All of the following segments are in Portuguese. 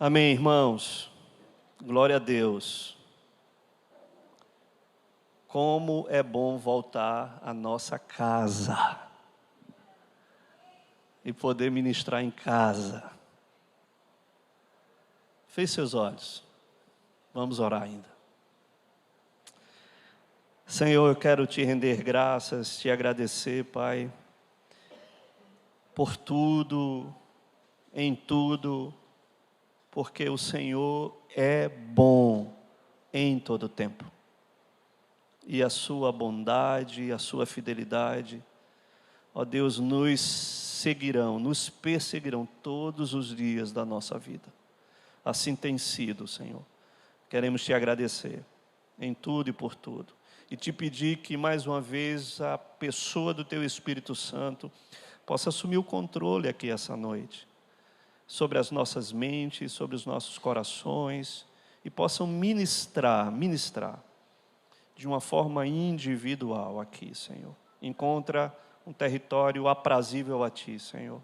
Amém, irmãos. Glória a Deus. Como é bom voltar à nossa casa e poder ministrar em casa. Feche seus olhos. Vamos orar ainda. Senhor, eu quero te render graças, te agradecer, Pai, por tudo, em tudo, porque o Senhor é bom em todo tempo. E a sua bondade e a sua fidelidade, ó Deus, nos seguirão, nos perseguirão todos os dias da nossa vida. Assim tem sido, Senhor. Queremos te agradecer em tudo e por tudo. E te pedir que mais uma vez a pessoa do teu Espírito Santo possa assumir o controle aqui essa noite, sobre as nossas mentes, sobre os nossos corações, e possam ministrar de uma forma individual aqui, Senhor. Encontra um território aprazível a Ti, Senhor.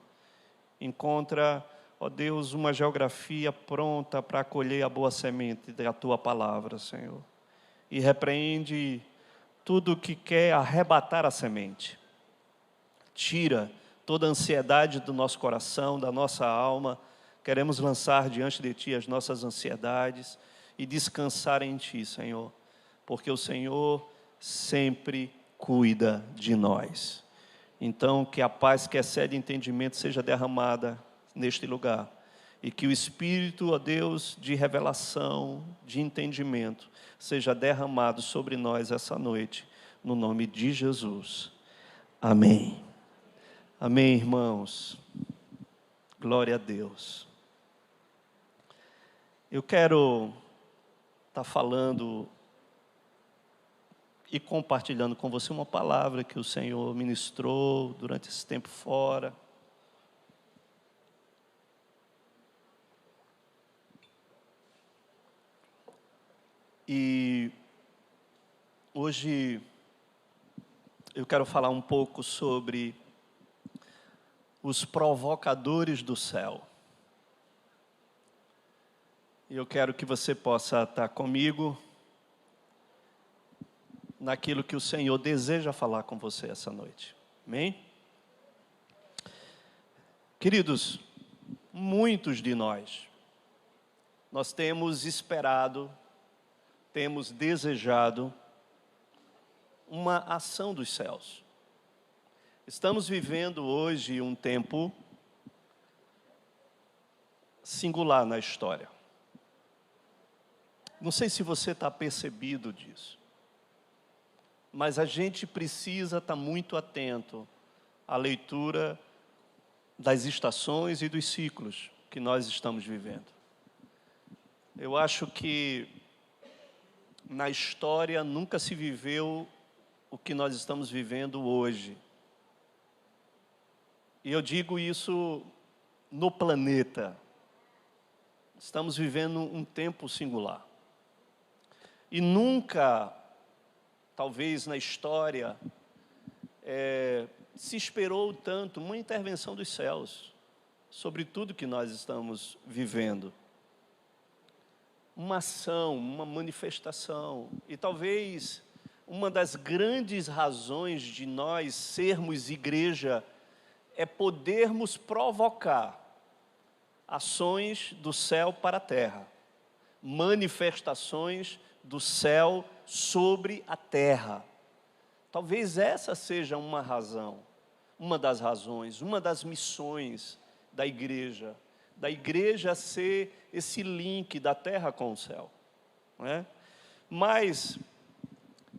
Encontra, ó Deus, uma geografia pronta para acolher a boa semente da Tua palavra, Senhor. E repreende tudo que quer arrebatar a semente. Tira toda a ansiedade do nosso coração, da nossa alma. Queremos lançar diante de Ti as nossas ansiedades e descansar em Ti, Senhor. Porque o Senhor sempre cuida de nós. Então, que a paz que excede entendimento seja derramada neste lugar. E que o Espírito, ó Deus, de revelação, de entendimento, seja derramado sobre nós essa noite, no nome de Jesus. Amém. Amém, irmãos. Glória a Deus. Eu quero estar falando e compartilhando com você uma palavra que o Senhor ministrou durante esse tempo fora. E hoje eu quero falar um pouco sobre os provocadores do céu. E eu quero que você possa estar comigo naquilo que o Senhor deseja falar com você essa noite. Amém? Queridos, muitos de nós temos esperado, temos desejado uma ação dos céus. Estamos vivendo hoje um tempo singular na história. Não sei se você está percebido disso, mas a gente precisa estar muito atento à leitura das estações e dos ciclos que nós estamos vivendo. Eu acho que na história nunca se viveu o que nós estamos vivendo hoje. E eu digo isso no planeta. Estamos vivendo um tempo singular. E nunca, talvez na história, se esperou tanto uma intervenção dos céus sobre tudo que nós estamos vivendo. Uma ação, uma manifestação. E talvez uma das grandes razões de nós sermos igreja é podermos provocar ações do céu para a terra, manifestações do céu sobre a terra. Talvez essa seja uma razão, uma das razões, uma das missões da igreja ser esse link da terra com o céu, não é? Mas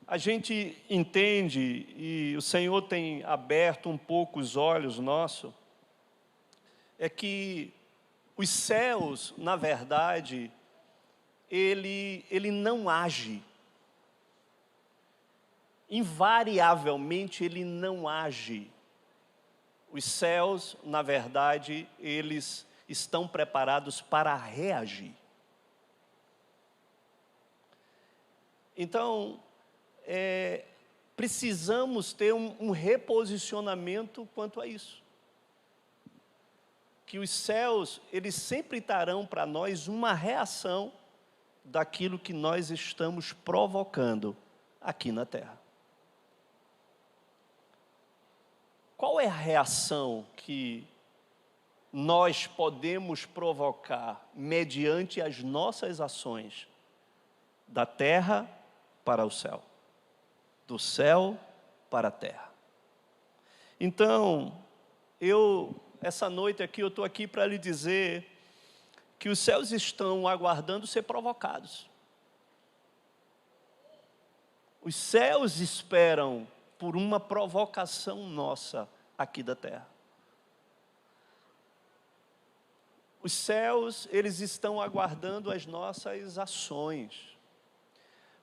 a gente entende, e o Senhor tem aberto um pouco os olhos nossos, é que os céus, na verdade, ele não age. Invariavelmente, ele não age. Os céus, na verdade, eles estão preparados para reagir. Então, precisamos ter um reposicionamento quanto a isso. que os céus, eles sempre trarão para nós uma reação daquilo que nós estamos provocando aqui na terra. Qual é a reação que nós podemos provocar mediante as nossas ações da terra para o céu, do céu para a terra? Então, essa noite aqui, eu estou aqui para lhe dizer que os céus estão aguardando ser provocados. Os céus esperam por uma provocação nossa aqui da terra. Os céus, eles estão aguardando as nossas ações.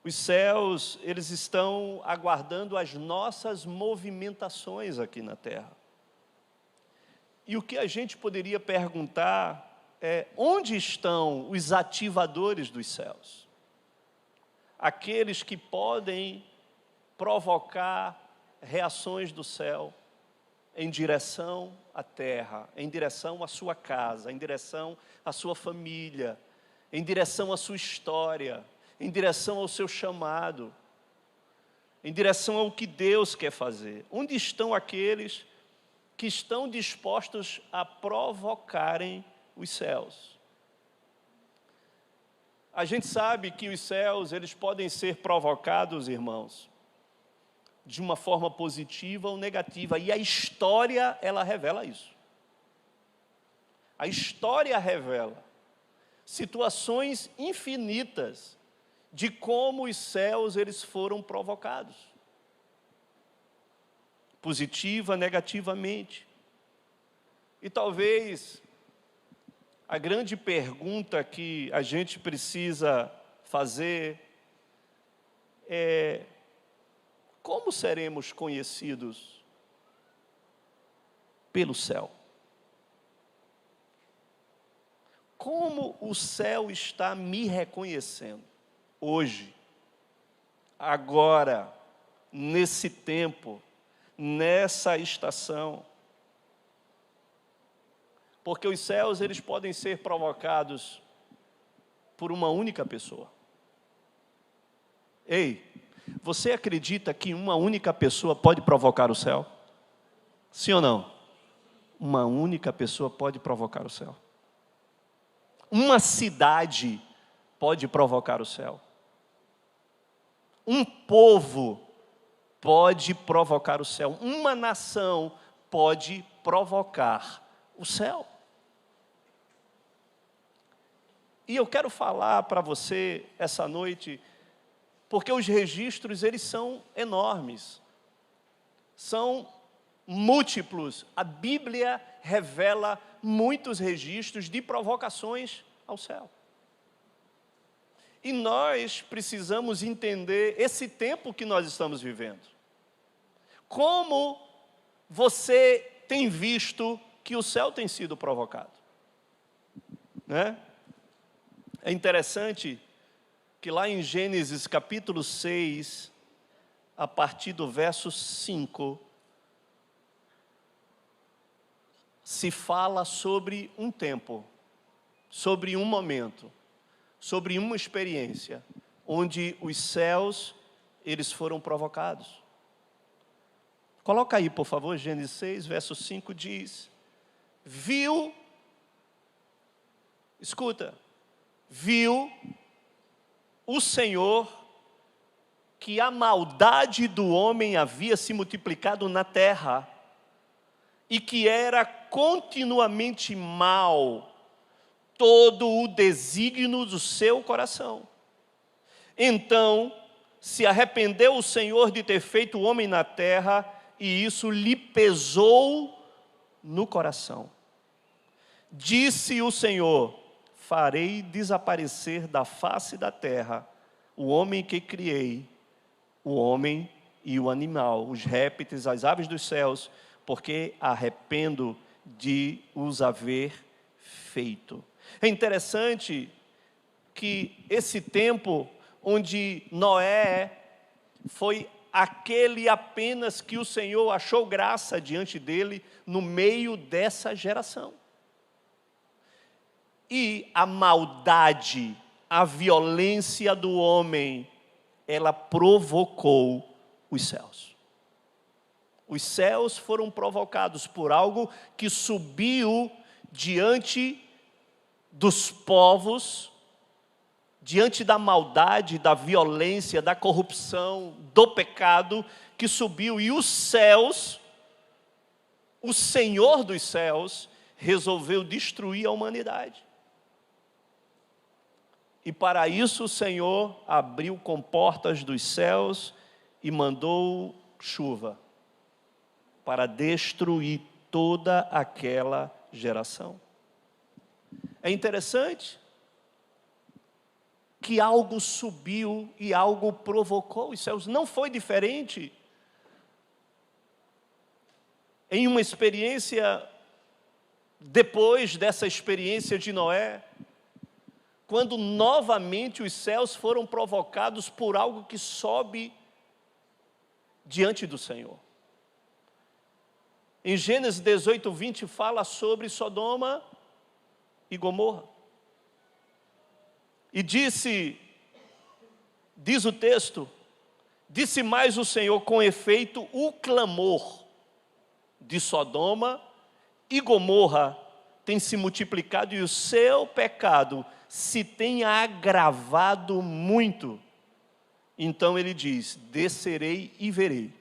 Os céus, eles estão aguardando as nossas movimentações aqui na terra. E o que a gente poderia perguntar é: onde estão os ativadores dos céus? Aqueles que podem provocar reações do céu em direção à terra, em direção à sua casa, em direção à sua família, em direção à sua história, em direção ao seu chamado, em direção ao que Deus quer fazer. Onde estão aqueles que estão dispostos a provocarem os céus? A gente sabe que os céus, eles podem ser provocados, irmãos, de uma forma positiva ou negativa, e a história, ela revela isso. A história revela situações infinitas de como os céus, eles foram provocados, positiva, negativamente. E talvez a grande pergunta que a gente precisa fazer é: como seremos conhecidos pelo céu? Como o céu está me reconhecendo hoje, agora, nesse tempo, nessa estação? Porque os céus, eles podem ser provocados por uma única pessoa. Ei, você acredita que uma única pessoa pode provocar o céu? Sim ou não? Uma única pessoa pode provocar o céu. Uma cidade pode provocar o céu. Um povo pode provocar o céu. Uma nação pode provocar o céu. E eu quero falar para você essa noite, porque os registros, eles são enormes, são múltiplos. A Bíblia revela muitos registros de provocações ao céu. E nós precisamos entender esse tempo que nós estamos vivendo. Como você tem visto que o céu tem sido provocado? Né? É interessante que lá em Gênesis capítulo 6, a partir do verso 5, se fala sobre um tempo, sobre um momento, sobre uma experiência, onde os céus, eles foram provocados. Coloca aí, por favor, Gênesis 6, verso 5 diz: viu, escuta, viu o Senhor que a maldade do homem havia se multiplicado na terra, e que era continuamente mal todo o desígnio do seu coração. Então se arrependeu o Senhor de ter feito o homem na terra, e isso lhe pesou no coração. Disse o Senhor: farei desaparecer da face da terra o homem que criei, o homem e o animal, os répteis, as aves dos céus, porque arrependo de os haver feito. É interessante que esse tempo onde Noé foi aquele apenas que o Senhor achou graça diante dele no meio dessa geração. E a maldade, a violência do homem, ela provocou os céus. Os céus foram provocados por algo que subiu diante dos povos, diante da maldade, da violência, da corrupção, do pecado que subiu. E os céus, o Senhor dos céus, resolveu destruir a humanidade. E para isso o Senhor abriu comportas dos céus e mandou chuva para destruir toda aquela geração. É interessante que algo subiu e algo provocou os céus. Não foi diferente em uma experiência depois dessa experiência de Noé, quando novamente os céus foram provocados por algo que sobe diante do Senhor. Em Gênesis 18, 20, fala sobre Sodoma e Gomorra. E diz o texto, disse mais o Senhor, com efeito, o clamor de Sodoma e Gomorra tem se multiplicado e o seu pecado se tem agravado muito. Então ele diz, descerei e verei.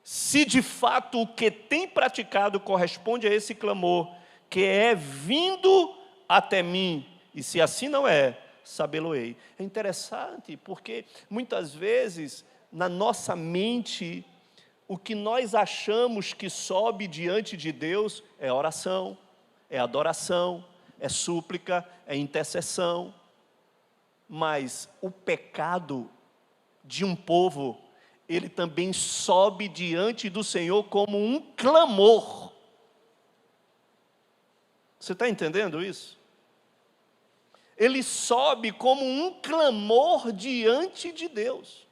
Se de fato o que tem praticado corresponde a esse clamor, que é vindo até mim, e se assim não é, sabê-lo-ei. É interessante, porque muitas vezes, na nossa mente, o que nós achamos que sobe diante de Deus é oração, é adoração, é súplica, é intercessão. Mas o pecado de um povo, ele também sobe diante do Senhor como um clamor. Você está entendendo isso? Ele sobe como um clamor diante de Deus.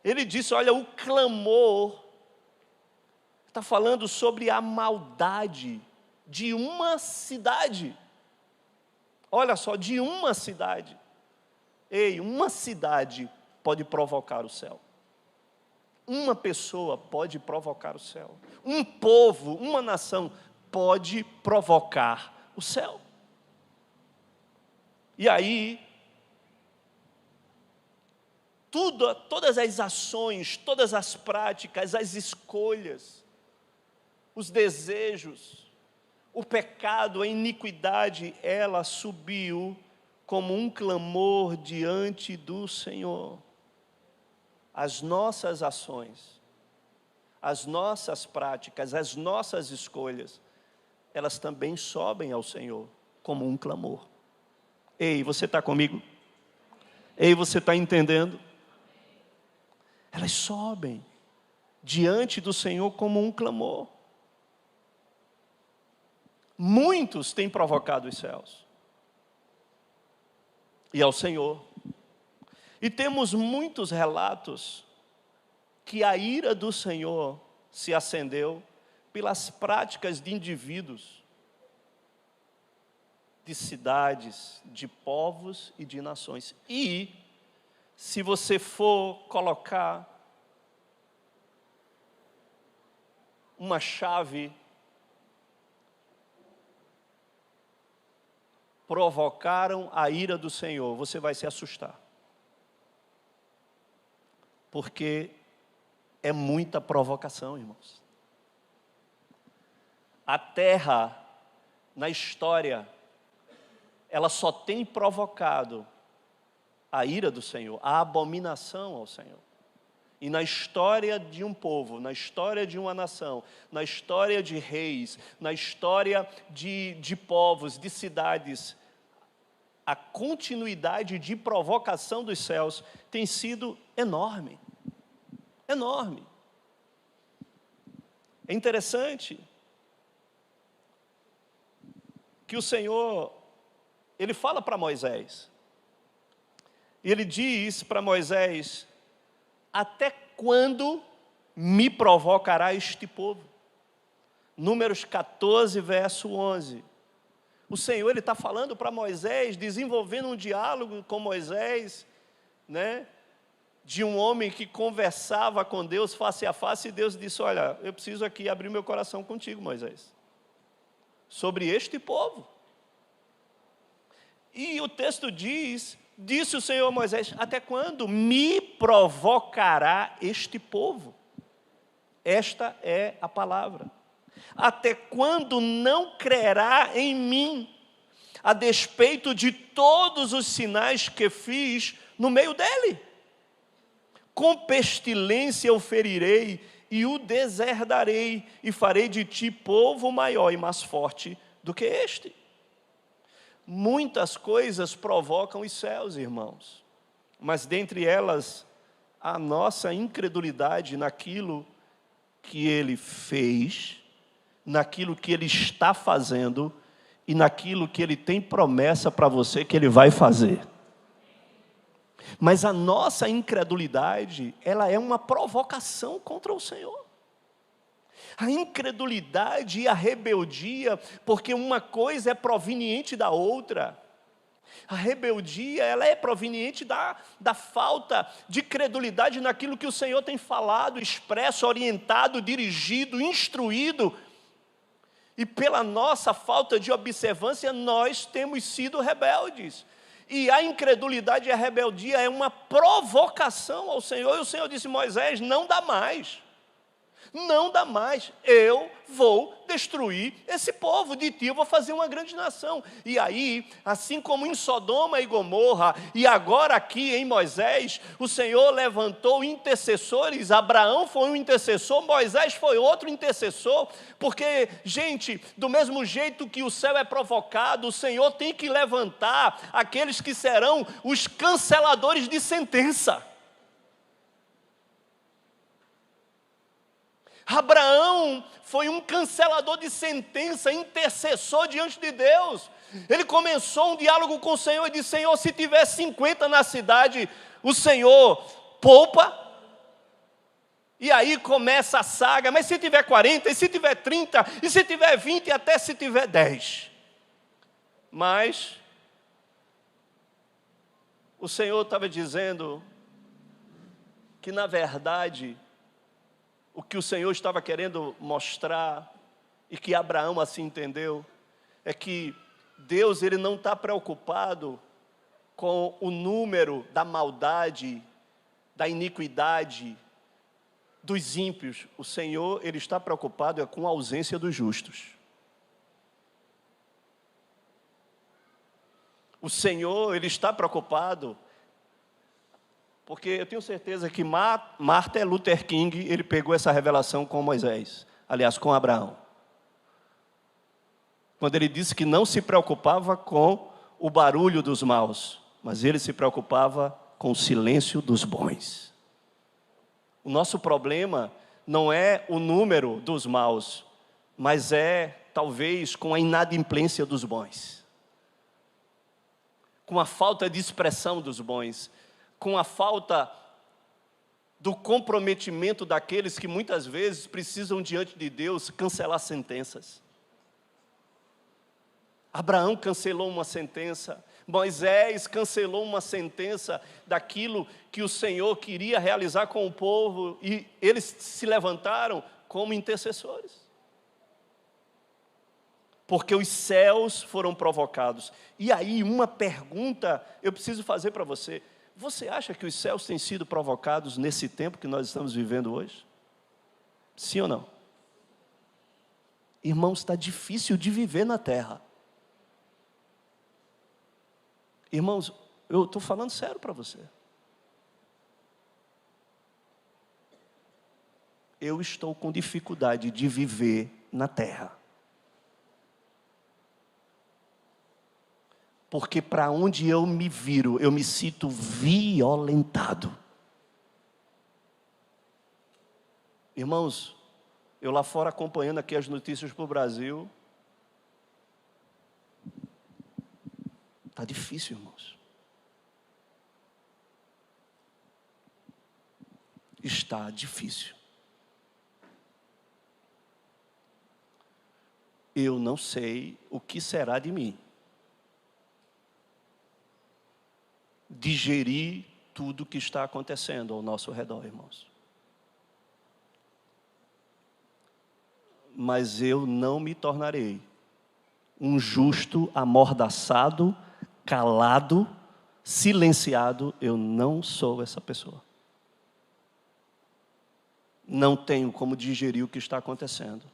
Ele disse, olha, o clamor está falando sobre a maldade de uma cidade. Olha só, de uma cidade. Ei, uma cidade pode provocar o céu. Uma pessoa pode provocar o céu. Um povo, uma nação pode provocar o céu. E aí, todas as ações, todas as práticas, as escolhas, os desejos, o pecado, a iniquidade, ela subiu como um clamor diante do Senhor. As nossas ações, as nossas práticas, as nossas escolhas, elas também sobem ao Senhor como um clamor. Ei, você está comigo? Ei, você está entendendo? Elas sobem diante do Senhor como um clamor. Muitos têm provocado os céus e ao Senhor. E temos muitos relatos que a ira do Senhor se acendeu pelas práticas de indivíduos, de cidades, de povos e de nações. E, se você for colocar uma chave, provocaram a ira do Senhor, você vai se assustar. Porque é muita provocação, irmãos. A terra, na história, ela só tem provocado a ira do Senhor, a abominação ao Senhor. E na história de um povo, na história de uma nação, na história de reis, na história de povos, de cidades, a continuidade de provocação dos céus tem sido enorme. Enorme. É interessante que o Senhor, Ele fala para Moisés, e Ele diz para Moisés, até quando me provocará este povo? Números 14, verso 11. O Senhor está falando para Moisés, desenvolvendo um diálogo com Moisés, né? De um homem que conversava com Deus face a face, e Deus disse, olha, eu preciso aqui abrir meu coração contigo, Moisés, sobre este povo. E o texto diz, disse o Senhor a Moisés, até quando me provocará este povo? Esta é a palavra. Até quando não crerá em mim, a despeito de todos os sinais que fiz no meio dele? Com pestilência o ferirei e o deserdarei, e farei de ti povo maior e mais forte do que este. Muitas coisas provocam os céus, irmãos, mas dentre elas, a nossa incredulidade naquilo que Ele fez, naquilo que Ele está fazendo, e naquilo que Ele tem promessa para você que Ele vai fazer. Mas a nossa incredulidade, ela é uma provocação contra o Senhor. A incredulidade e a rebeldia, porque uma coisa é proveniente da outra. A rebeldia, ela é proveniente da falta de credulidade naquilo que o Senhor tem falado, expresso, orientado, dirigido, instruído. E pela nossa falta de observância, nós temos sido rebeldes. E a incredulidade e a rebeldia é uma provocação ao Senhor. E o Senhor disse, Moisés, não dá mais. Não dá mais, eu vou destruir esse povo, de ti eu vou fazer uma grande nação. E aí, assim como em Sodoma e Gomorra, e agora aqui em Moisés, o Senhor levantou intercessores. Abraão foi um intercessor, Moisés foi outro intercessor, porque, gente, do mesmo jeito que o céu é provocado, o Senhor tem que levantar aqueles que serão os canceladores de sentença. Abraão foi um cancelador de sentença, intercessor diante de Deus. Ele começou um diálogo com o Senhor e disse, Senhor, se tiver 50 na cidade, o Senhor poupa. E aí começa a saga, mas se tiver 40, e se tiver 30, e se tiver 20, e até se tiver 10. Mas o Senhor estava dizendo que, na verdade, o que o Senhor estava querendo mostrar, e que Abraão assim entendeu, é que Deus, Ele não está preocupado com o número da maldade, da iniquidade dos ímpios. O Senhor, Ele está preocupado com a ausência dos justos. O Senhor, Ele está preocupado, porque eu tenho certeza que Martin Luther King, ele pegou essa revelação com Moisés, aliás, com Abraão. Quando ele disse que não se preocupava com o barulho dos maus, mas ele se preocupava com o silêncio dos bons. O nosso problema não é o número dos maus, mas é, talvez, com a inadimplência dos bons. Com a falta de expressão dos bons. Com a falta do comprometimento daqueles que muitas vezes precisam diante de Deus cancelar sentenças. Abraão cancelou uma sentença, Moisés cancelou uma sentença daquilo que o Senhor queria realizar com o povo, e eles se levantaram como intercessores. Porque os céus foram provocados. E aí uma pergunta eu preciso fazer para você. Você acha que os céus têm sido provocados nesse tempo que nós estamos vivendo hoje? Sim ou não? Irmãos, está difícil de viver na terra. Irmãos, eu estou falando sério para você. Eu estou com dificuldade de viver na terra. Porque para onde eu me viro, eu me sinto violentado. Irmãos, eu lá fora acompanhando aqui as notícias para o Brasil. Está difícil, irmãos. Está difícil. Eu não sei o que será de mim. digerir tudo que está acontecendo ao nosso redor, irmãos. Mas eu não me tornarei um justo amordaçado, calado, silenciado. Eu não sou essa pessoa. Não tenho como digerir o que está acontecendo.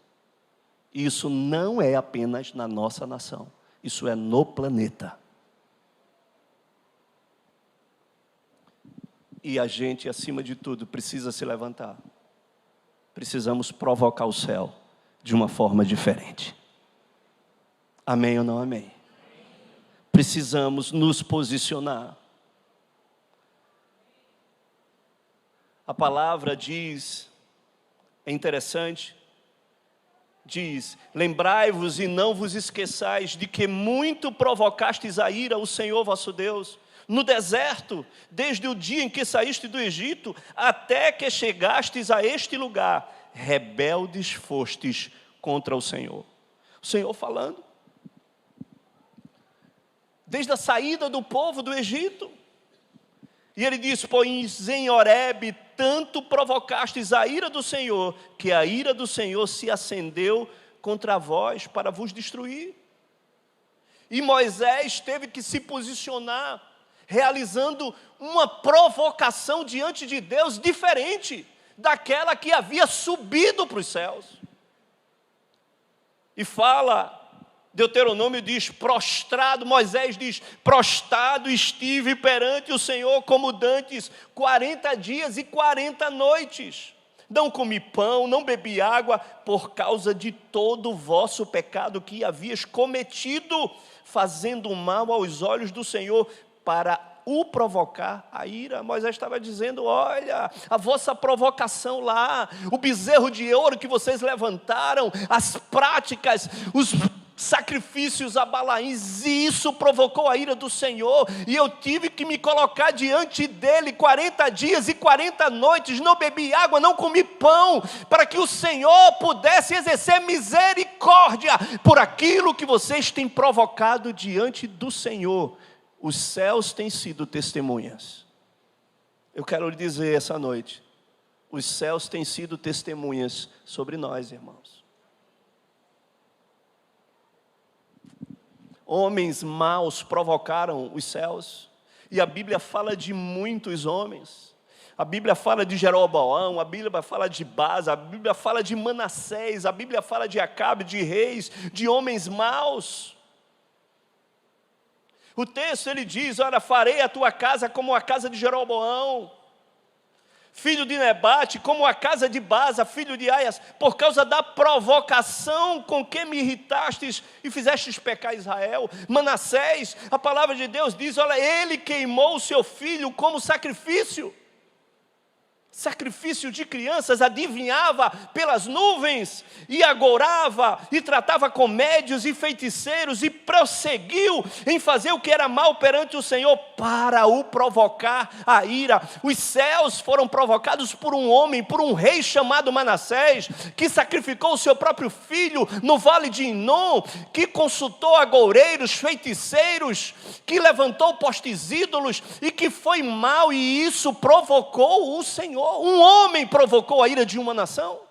Isso não é apenas na nossa nação. Isso é no planeta. E a gente, acima de tudo, precisa se levantar. Precisamos provocar o céu de uma forma diferente. Amém ou não amém? Precisamos nos posicionar. A palavra diz, é interessante, diz: lembrai-vos e não vos esqueçais de que muito provocastes a ira o Senhor vosso Deus, no deserto, desde o dia em que saíste do Egito, até que chegastes a este lugar, rebeldes fostes contra o Senhor. O Senhor falando, desde a saída do povo do Egito, e ele diz: pois em Horebe tanto provocastes a ira do Senhor, que a ira do Senhor se acendeu contra vós para vos destruir. E Moisés teve que se posicionar, realizando uma provocação diante de Deus diferente daquela que havia subido para os céus. E fala, Deuteronômio diz, prostrado, Moisés diz, prostrado estive perante o Senhor como dantes 40 dias e 40 noites. Não comi pão, não bebi água, por causa de todo o vosso pecado que havias cometido, fazendo mal aos olhos do Senhor, para o provocar a ira. Moisés estava dizendo: olha, a vossa provocação lá, o bezerro de ouro que vocês levantaram, as práticas, os sacrifícios a Balaíns, e isso provocou a ira do Senhor, e eu tive que me colocar diante dele 40 dias e 40 noites, não bebi água, não comi pão, para que o Senhor pudesse exercer misericórdia por aquilo que vocês têm provocado diante do Senhor. Os céus têm sido testemunhas. Eu quero lhe dizer essa noite, os céus têm sido testemunhas sobre nós, irmãos. Homens maus provocaram os céus, e a Bíblia fala de muitos homens. A Bíblia fala de Jeroboão, a Bíblia fala de Baasa, a Bíblia fala de Manassés, a Bíblia fala de Acabe, de reis, de homens maus. O texto ele diz: olha, farei a tua casa como a casa de Jeroboão, filho de Nebate, como a casa de Baasa, filho de Aias, por causa da provocação com que me irritastes e fizestes pecar Israel. Manassés, a palavra de Deus diz: olha, ele queimou o seu filho como sacrifício de crianças, adivinhava pelas nuvens, e agorava, e tratava com médios e feiticeiros, e prosseguiu em fazer o que era mal perante o Senhor, para o provocar a ira. Os céus foram provocados por um homem, por um rei chamado Manassés, que sacrificou o seu próprio filho no vale de Inom, que consultou agoureiros, feiticeiros, que levantou postes ídolos, e que foi mal, e isso provocou o Senhor. Um homem provocou a ira de uma nação.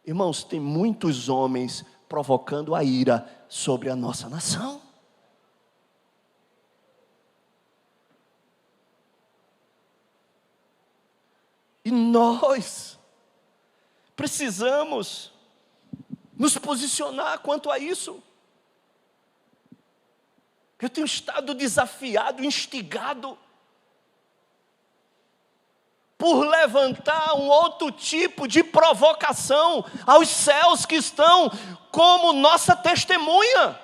Irmãos, tem muitos homens provocando a ira sobre a nossa nação. E nós precisamos nos posicionar quanto a isso. Eu tenho estado desafiado, instigado, por levantar um outro tipo de provocação aos céus que estão como nossa testemunha.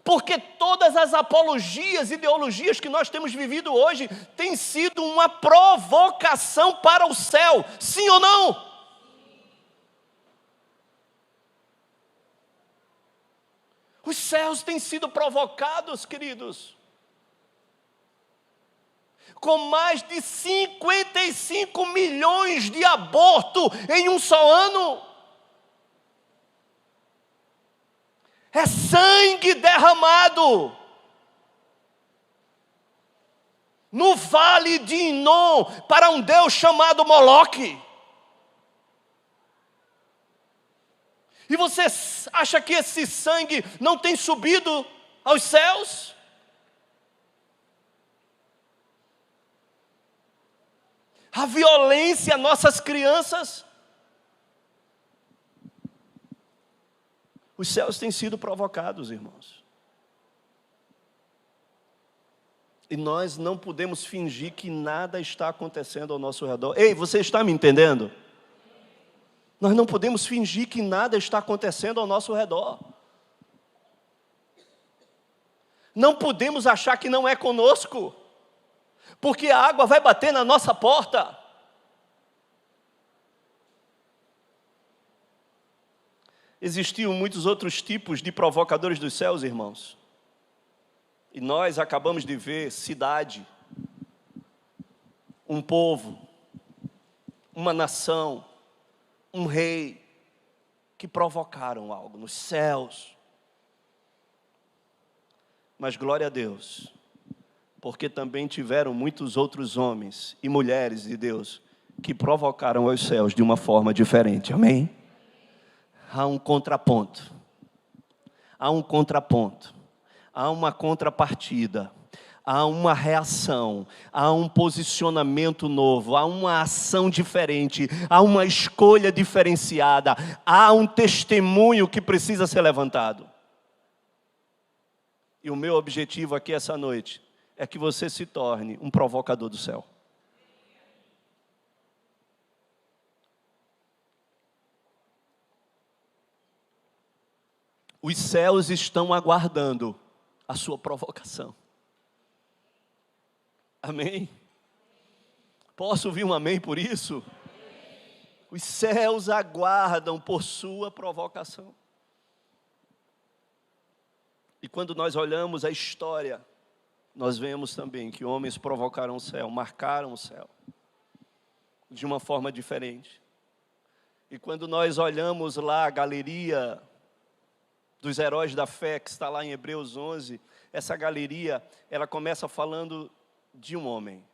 Porque todas as apologias, ideologias que nós temos vivido hoje, têm sido uma provocação para o céu, sim ou não? Os céus têm sido provocados, queridos, com mais de 55 milhões de abortos em um só ano. É sangue derramado no vale de Inom para um Deus chamado Moloque. E você acha que esse sangue não tem subido aos céus? A violência, nossas crianças. Os céus têm sido provocados, irmãos. E nós não podemos fingir que nada está acontecendo ao nosso redor. Ei, você está me entendendo? Nós não podemos fingir que nada está acontecendo ao nosso redor. Não podemos achar que não é conosco, porque a água vai bater na nossa porta. Existiam muitos outros tipos de provocadores dos céus, irmãos. E nós acabamos de ver cidade, um povo, uma nação, um rei, que provocaram algo nos céus. Mas glória a Deus, porque também tiveram muitos outros homens e mulheres de Deus que provocaram os céus de uma forma diferente, amém? Há um contraponto, há um contraponto, há uma contrapartida, há uma reação, há um posicionamento novo, há uma ação diferente, há uma escolha diferenciada, há um testemunho que precisa ser levantado. E o meu objetivo aqui essa noite é que você se torne um provocador do céu. Os céus estão aguardando a sua provocação. Amém? Posso ouvir um amém por isso? Os céus aguardam por sua provocação. E quando nós olhamos a história, nós vemos também que homens provocaram o céu, marcaram o céu, de uma forma diferente. E quando nós olhamos lá a galeria dos heróis da fé, que está lá em Hebreus 11, essa galeria, ela começa falando de um homem.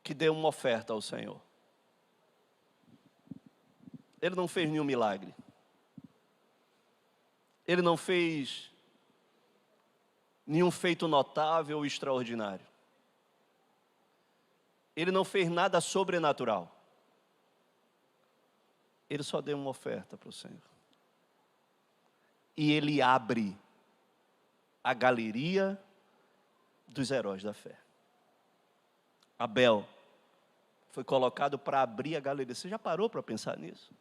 Que deu uma oferta ao Senhor. Ele não fez nenhum milagre. Ele não fez nenhum feito notável ou extraordinário. Ele não fez nada sobrenatural. Ele só deu uma oferta para o Senhor. E ele abre a galeria dos heróis da fé. Abel foi colocado para abrir a galeria. Você já parou para pensar nisso?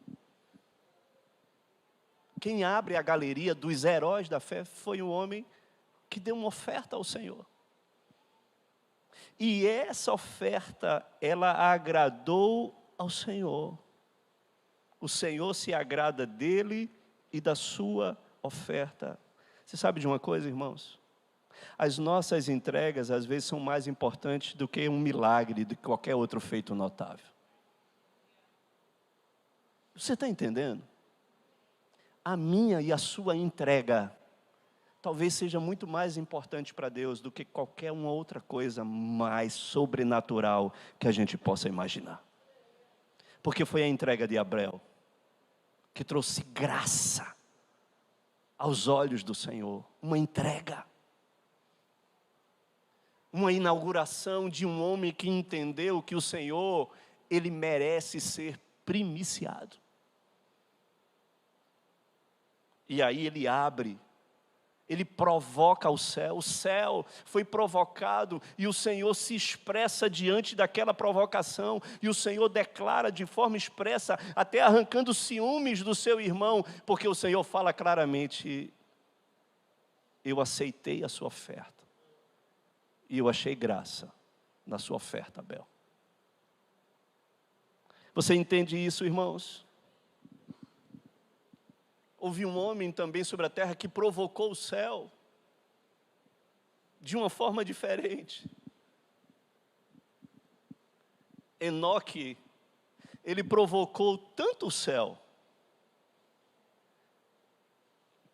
Quem abre a galeria dos heróis da fé foi um homem que deu uma oferta ao Senhor. E essa oferta, ela agradou ao Senhor. O Senhor se agrada dele e da sua oferta. Você sabe de uma coisa, irmãos? As nossas entregas, às vezes, são mais importantes do que um milagre, do que qualquer outro feito notável. Você está entendendo? A minha e a sua entrega talvez seja muito mais importante para Deus do que qualquer uma outra coisa mais sobrenatural que a gente possa imaginar. Porque foi a entrega de Abel que trouxe graça aos olhos do Senhor. Uma entrega. Uma inauguração de um homem que entendeu que o Senhor, ele merece ser primiciado. E aí ele abre, ele provoca o céu foi provocado e o Senhor se expressa diante daquela provocação, e o Senhor declara de forma expressa, até arrancando ciúmes do seu irmão, porque o Senhor fala claramente: eu aceitei a sua oferta, e eu achei graça na sua oferta, Abel. Você entende isso, irmãos? Houve um homem também sobre a terra que provocou o céu de uma forma diferente. Enoque ele provocou tanto o céu,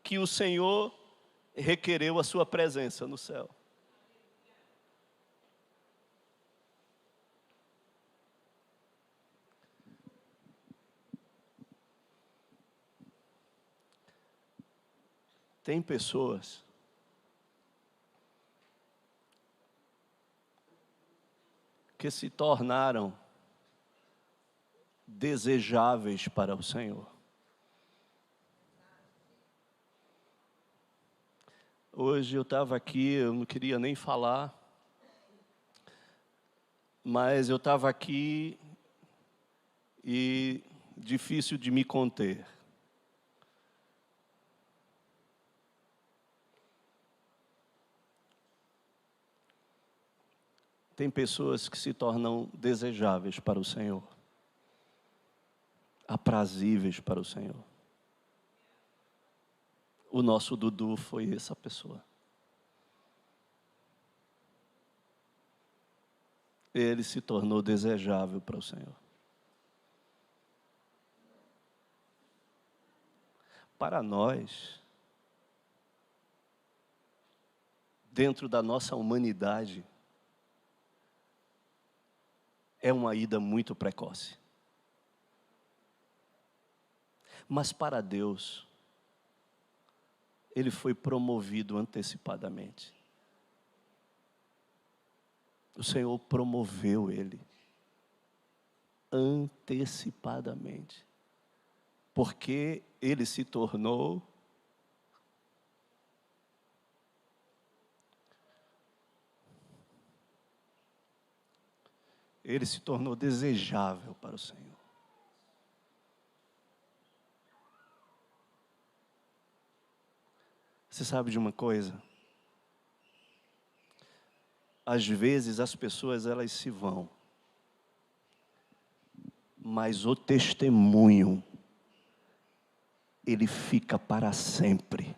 que o Senhor requereu a sua presença no céu. Tem pessoas que se tornaram desejáveis para o Senhor. Hoje eu estava aqui, eu não queria nem falar, mas eu estava aqui e difícil de me conter. Tem pessoas que se tornam desejáveis para o Senhor, aprazíveis para o Senhor. O nosso Dudu foi essa pessoa. Ele se tornou desejável para o Senhor. Para nós, dentro da nossa humanidade, é uma ida muito precoce. Mas para Deus, ele foi promovido antecipadamente. O Senhor promoveu ele antecipadamente, porque ele se tornou desejável para o Senhor. Você sabe de uma coisa? Às vezes as pessoas elas se vão, mas o testemunho, ele fica para sempre.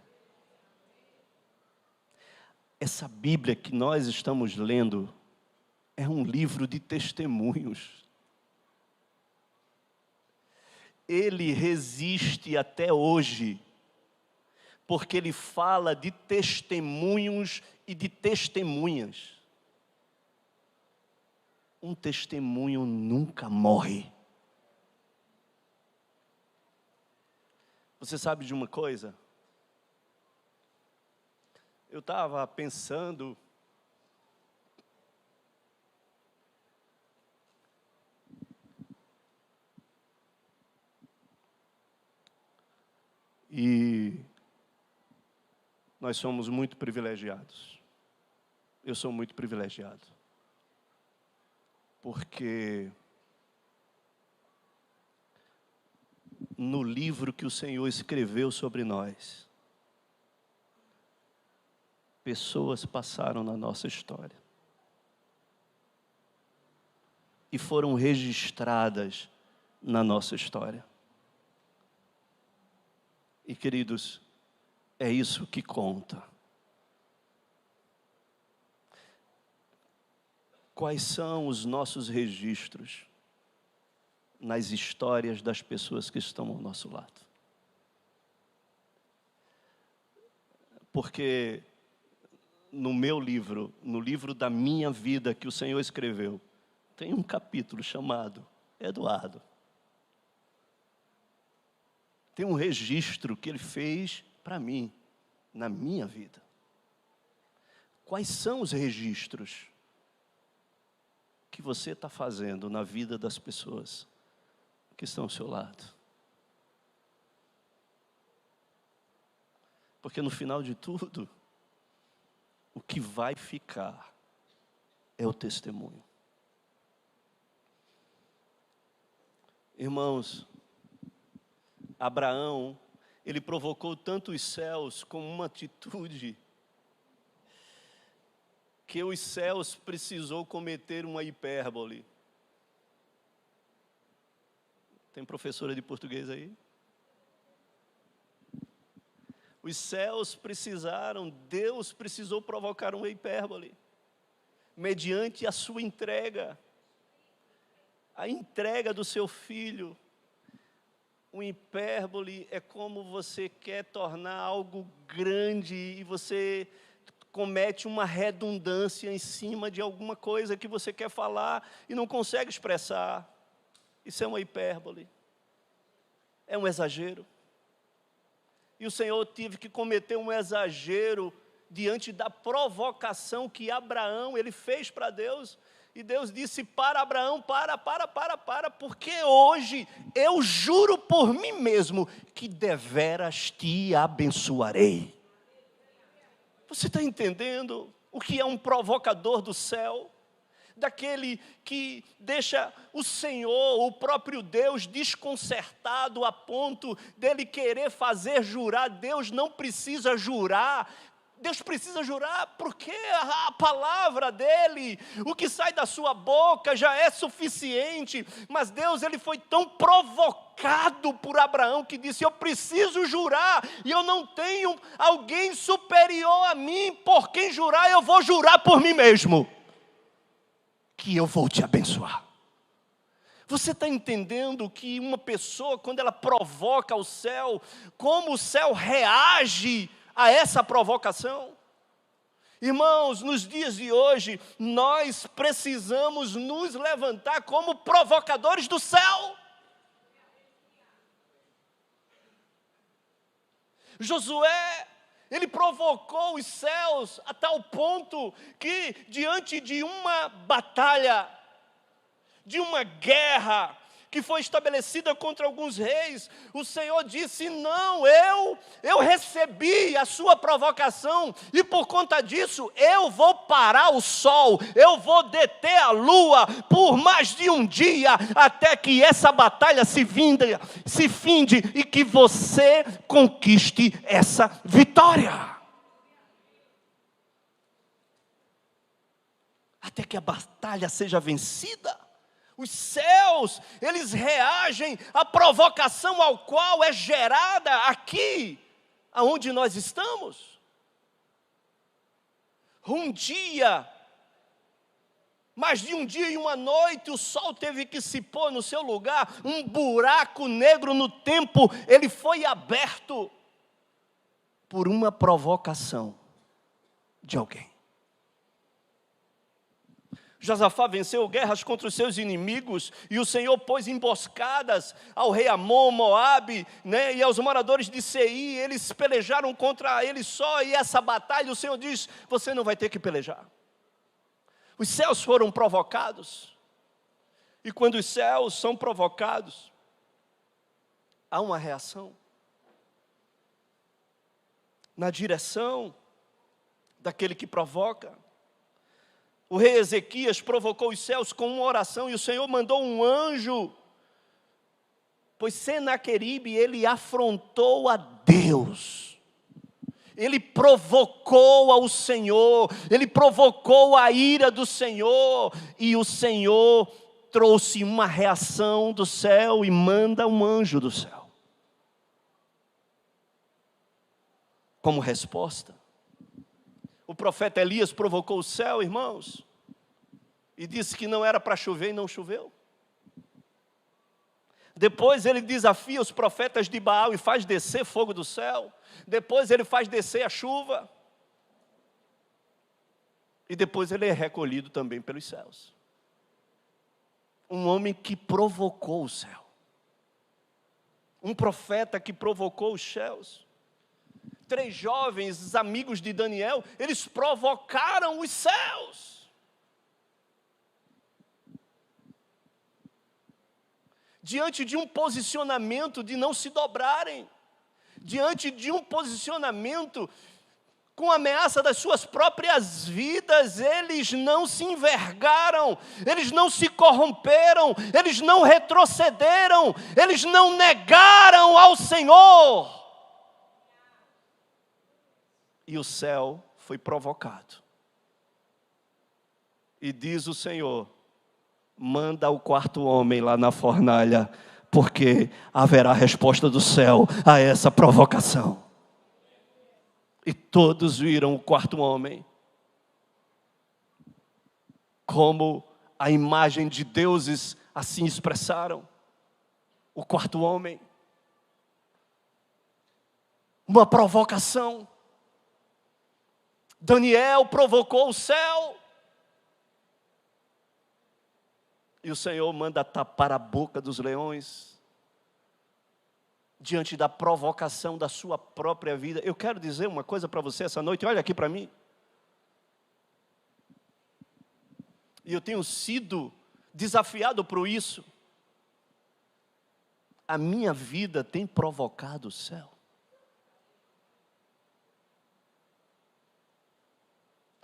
Essa Bíblia que nós estamos lendo é um livro de testemunhos. Ele resiste até hoje, porque ele fala de testemunhos e de testemunhas. Um testemunho nunca morre. Você sabe de uma coisa? Eu estava pensando e nós somos muito privilegiados. Eu sou muito privilegiado. Porque no livro que o Senhor escreveu sobre nós, pessoas passaram na nossa história e foram registradas na nossa história. E queridos, é isso que conta. Quais são os nossos registros nas histórias das pessoas que estão ao nosso lado? Porque no meu livro, no livro da minha vida que o Senhor escreveu, tem um capítulo chamado Eduardo. Tem um registro que ele fez para mim, na minha vida. Quais são os registros que você está fazendo na vida das pessoas que estão ao seu lado? Porque no final de tudo, o que vai ficar é o testemunho. Irmãos, Abraão, ele provocou tanto os céus com uma atitude, que os céus precisou cometer uma hipérbole. Tem professora de português aí? Os céus precisaram, Deus precisou provocar uma hipérbole, mediante a sua entrega. a entrega do seu filho. O hipérbole é como você quer tornar algo grande e você comete uma redundância em cima de alguma coisa que você quer falar e não consegue expressar. Isso é uma hipérbole. É um exagero. E o Senhor teve que cometer um exagero diante da provocação que Abraão, ele fez para Deus. E Deus disse para Abraão, porque hoje eu juro por mim mesmo que deveras te abençoarei. Você está entendendo o que é um provocador do céu? Daquele que deixa o Senhor, o próprio Deus, desconcertado a ponto dele querer fazer jurar. Deus não precisa jurar. Deus precisa jurar porque a palavra dele, o que sai da sua boca já é suficiente. Mas Deus, ele foi tão provocado por Abraão que disse: eu preciso jurar e eu não tenho alguém superior a mim por quem jurar. Eu vou jurar por mim mesmo que eu vou te abençoar. Você está entendendo que uma pessoa, quando ela provoca o céu, como o céu reage a essa provocação? Irmãos, nos dias de hoje, nós precisamos nos levantar como provocadores do céu. Josué, ele provocou os céus a tal ponto que, diante de uma batalha, de uma guerra que foi estabelecida contra alguns reis, o Senhor disse: não, eu recebi a sua provocação, e por conta disso, eu vou parar o sol, eu vou deter a lua por mais de um dia, até que essa batalha se finde e que você conquiste essa vitória. Até que a batalha seja vencida. Os céus, eles reagem à provocação ao qual é gerada aqui, aonde nós estamos. Um dia, mais de um dia e uma noite, o sol teve que se pôr no seu lugar, um buraco negro no tempo, ele foi aberto por uma provocação de alguém. Josafá venceu guerras contra os seus inimigos, e o Senhor pôs emboscadas ao rei Amon, Moabe, e aos moradores de Seir. Eles pelejaram contra ele só, e essa batalha, o Senhor diz: você não vai ter que pelejar. Os céus foram provocados, e quando os céus são provocados, há uma reação na direção daquele que provoca. O rei Ezequias provocou os céus com uma oração, e o Senhor mandou um anjo, pois Senaqueribe, ele afrontou a Deus, ele provocou ao Senhor, ele provocou a ira do Senhor, e o Senhor trouxe uma reação do céu e manda um anjo do céu como resposta. O profeta Elias provocou o céu, irmãos, e disse que não era para chover e não choveu. Depois ele desafia os profetas de Baal e faz descer fogo do céu. Depois ele faz descer a chuva. E depois ele é recolhido também pelos céus. Um homem que provocou o céu. Um profeta que provocou os céus. 3 jovens amigos de Daniel, eles provocaram os céus. Diante de um posicionamento de não se dobrarem, diante de um posicionamento com ameaça das suas próprias vidas, eles não se envergaram, eles não se corromperam, eles não retrocederam, eles não negaram ao Senhor. E o céu foi provocado. E diz o Senhor: manda o 4º homem lá na fornalha, porque haverá resposta do céu a essa provocação. E todos viram o 4º homem como a imagem de deuses assim expressaram. O quarto homem. Uma provocação. Daniel provocou o céu. E o Senhor manda tapar a boca dos leões. Diante da provocação da sua própria vida. Eu quero dizer uma coisa para você essa noite. Olha aqui para mim. E eu tenho sido desafiado por isso. A minha vida tem provocado o céu.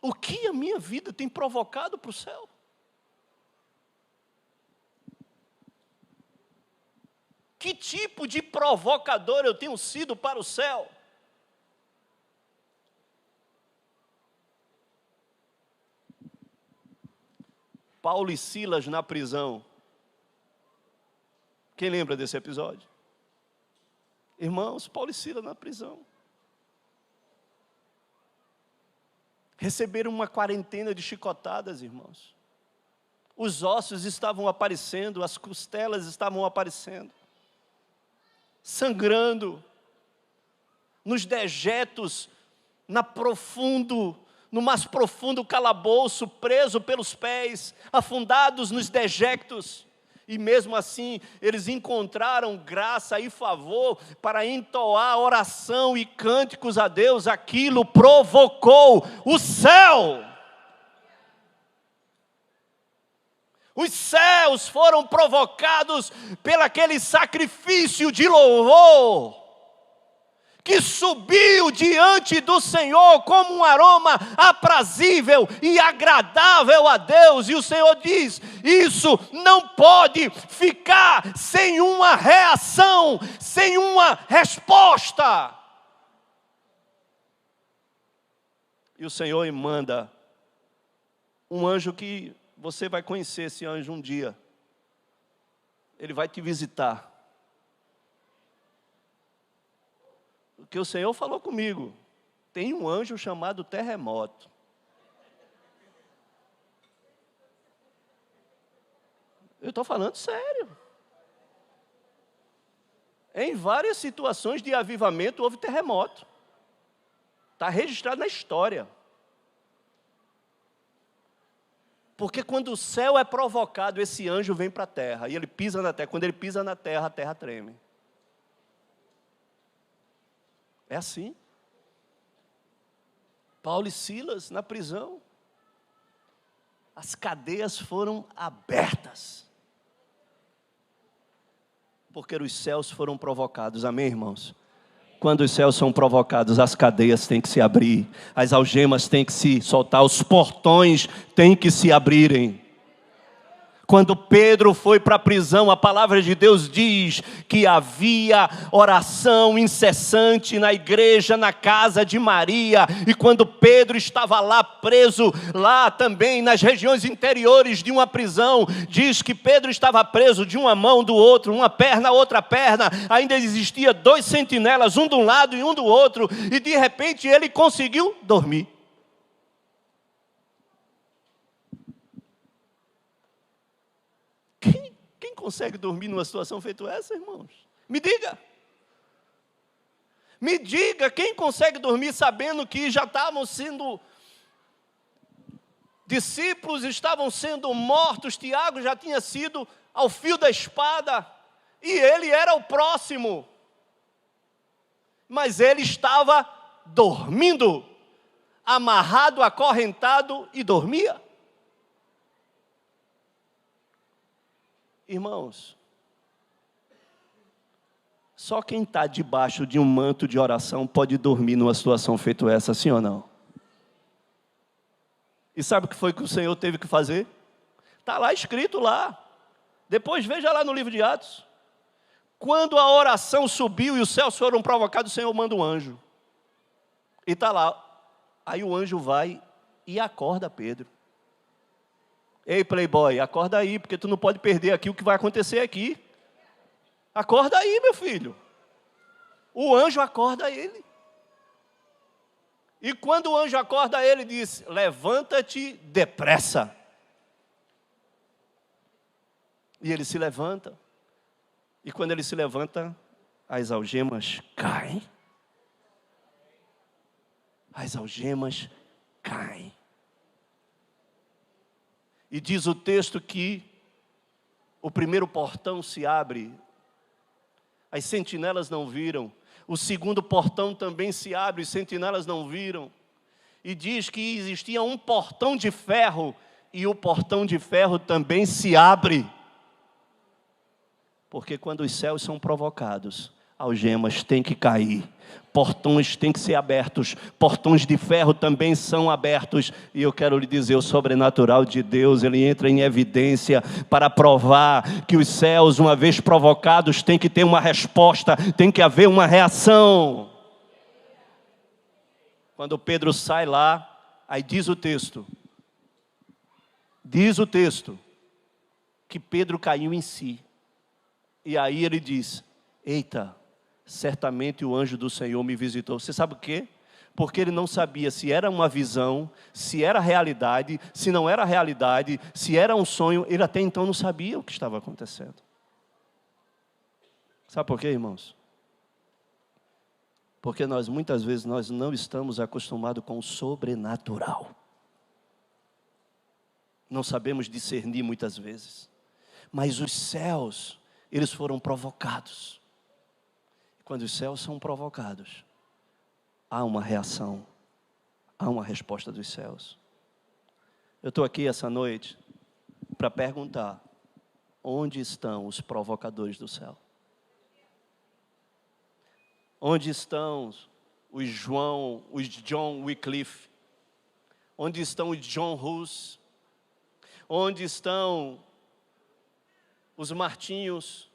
O que a minha vida tem provocado para o céu? Que tipo de provocador eu tenho sido para o céu? Paulo e Silas na prisão. Quem lembra desse episódio? Irmãos, Paulo e Silas na prisão. Receberam uma quarentena de chicotadas, irmãos. Os ossos estavam aparecendo, as costelas estavam aparecendo. Sangrando. Nos dejetos, no mais profundo calabouço, preso pelos pés, afundados nos dejectos. E mesmo assim, eles encontraram graça e favor para entoar oração e cânticos a Deus. Aquilo provocou o céu. Os céus foram provocados pelaquele sacrifício de louvor que subiu diante do Senhor como um aroma aprazível e agradável a Deus. E o Senhor diz, isso não pode ficar sem uma reação, sem uma resposta. E o Senhor manda um anjo que você vai conhecer esse anjo um dia. Ele vai te visitar. Porque o Senhor falou comigo, tem um anjo chamado terremoto. Eu estou falando sério. Em várias situações de avivamento houve terremoto. Está registrado na história. Porque quando o céu é provocado, esse anjo vem para a terra. E ele pisa na terra. Quando ele pisa na terra, a terra treme. É assim. Paulo e Silas na prisão. As cadeias foram abertas. Porque os céus foram provocados. Amém, irmãos? Quando os céus são provocados, as cadeias têm que se abrir. As algemas têm que se soltar. Os portões têm que se abrirem. Quando Pedro foi para a prisão, a palavra de Deus diz que havia oração incessante na igreja, na casa de Maria. E quando Pedro estava lá preso, lá também nas regiões interiores de uma prisão, diz que Pedro estava preso de uma mão do outro, uma perna, outra perna. Ainda existia 2 sentinelas, um de um lado e um do outro. E de repente ele conseguiu dormir. Quem consegue dormir numa situação feita essa, irmãos? Me diga. Me diga quem consegue dormir sabendo que já estavam sendo... discípulos estavam sendo mortos. Tiago já tinha sido ao fio da espada. E ele era o próximo. Mas ele estava dormindo. Amarrado, acorrentado e dormia. Irmãos, só quem está debaixo de um manto de oração pode dormir numa situação feita essa, sim ou não? E sabe o que foi que o Senhor teve que fazer? Está lá escrito lá. Depois veja lá no livro de Atos. Quando a oração subiu e os céus foram provocados, o Senhor manda um anjo. E está lá. Aí o anjo vai e acorda Pedro. Ei, playboy, acorda aí, porque tu não pode perder aqui o que vai acontecer aqui. Acorda aí, meu filho. O anjo acorda ele. E quando o anjo acorda ele, diz, levanta-te depressa. E ele se levanta. E quando ele se levanta, as algemas caem. As algemas caem. E diz o texto que o primeiro portão se abre. As sentinelas não viram. O segundo portão também se abre, os sentinelas não viram. E diz que existia um portão de ferro, e o portão de ferro também se abre. Porque quando os céus são provocados, algemas têm que cair, portões têm que ser abertos, portões de ferro também são abertos. E eu quero lhe dizer, o sobrenatural de Deus, ele entra em evidência para provar que os céus, uma vez provocados, tem que ter uma resposta, tem que haver uma reação. Quando Pedro sai lá, aí diz o texto, que Pedro caiu em si. E aí ele diz, eita, certamente o anjo do Senhor me visitou. Você sabe o quê? Porque ele não sabia se era uma visão, se era realidade, se não era realidade, se era um sonho. Ele até então não sabia o que estava acontecendo. Sabe por quê, irmãos? Porque muitas vezes nós não estamos acostumados com o sobrenatural. Não sabemos discernir muitas vezes. Mas os céus, eles foram provocados. Quando os céus são provocados, há uma reação, há uma resposta dos céus. Eu estou aqui essa noite para perguntar, onde estão os provocadores do céu? Onde estão os John Wycliffe? Onde estão os John Hus? Onde estão os Martinhos?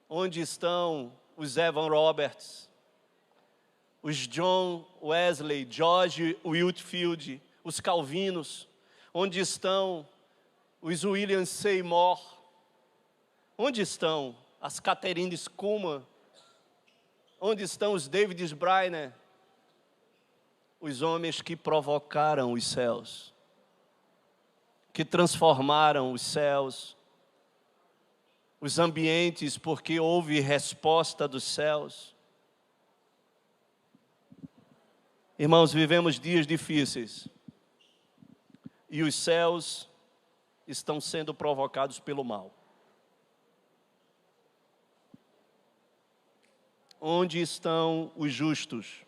Onde estão os Evan Roberts? Os John Wesley, George Whitefield, os Calvinos? Onde estão os William Seymour? Onde estão as Catherine Kuhlman? Onde estão os David Bryner? Os homens que provocaram os céus, que transformaram os céus, os ambientes, porque houve resposta dos céus. Irmãos, vivemos dias difíceis, e os céus estão sendo provocados pelo mal. Onde estão os justos?